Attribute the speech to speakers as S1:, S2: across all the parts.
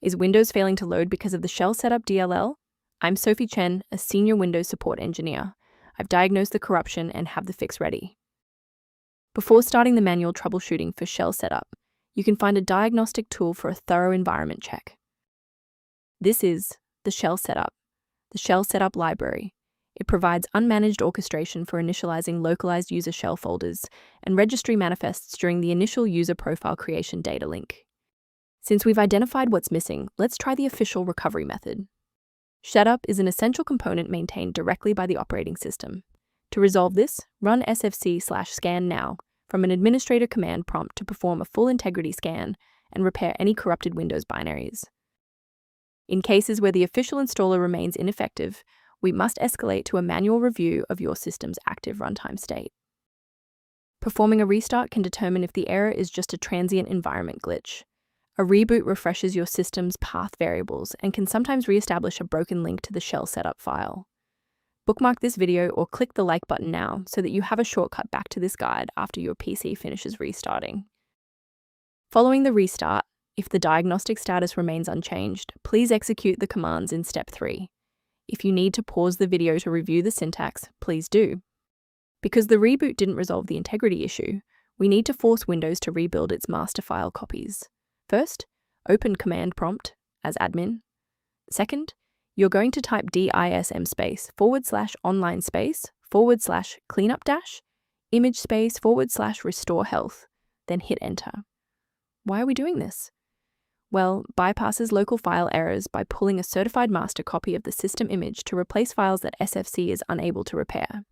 S1: Is Windows failing to load because of the Shell Setup DLL? I'm Sophie Chen, a senior Windows support engineer. I've diagnosed the corruption and have the fix ready. Before starting the manual troubleshooting for Shell Setup, you can find a diagnostic tool for a thorough environment check. This is the Shell Setup, the Shell Setup Library. It provides unmanaged orchestration for initializing localized user shell folders and registry manifests during the initial user profile creation data link. Since we've identified what's missing, let's try the official recovery method. Shsetup is an essential component maintained directly by the operating system. To resolve this, run sfc/scan now from an administrator command prompt to perform a full integrity scan and repair any corrupted Windows binaries. In cases where the official installer remains ineffective, we must escalate to a manual review of your system's active runtime state. Performing a restart can determine if the error is just a transient environment glitch. A reboot refreshes your system's path variables and can sometimes re-establish a broken link to the shell setup file. Bookmark this video or click the like button now so that you have a shortcut back to this guide after your PC finishes restarting. Following the restart, if the diagnostic status remains unchanged, please execute the commands in step 3. If you need to pause the video to review the syntax, please do. Because the reboot didn't resolve the integrity issue, we need to force Windows to rebuild its master file copies. First, open command prompt as admin. Second, you're going to type DISM space /online space /cleanup dash image space / restore health, then hit enter. Why are we doing this? Well, bypasses local file errors by pulling a certified master copy of the system image to replace files that SFC is unable to repair.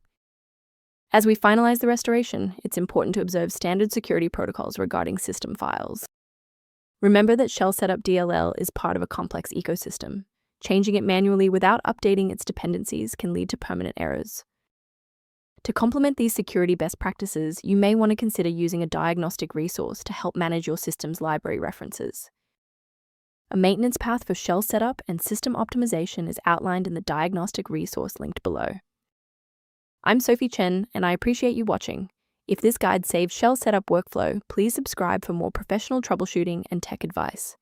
S1: As we finalize the restoration, it's important to observe standard security protocols regarding system files. Remember that Shell Setup DLL is part of a complex ecosystem. Changing it manually without updating its dependencies can lead to permanent errors. To complement these security best practices, you may want to consider using a diagnostic resource to help manage your system's library references. A maintenance path for shell setup and system optimization is outlined in the diagnostic resource linked below. I'm Sophie Chen, and I appreciate you watching. If this guide saves shell setup workflow, please subscribe for more professional troubleshooting and tech advice.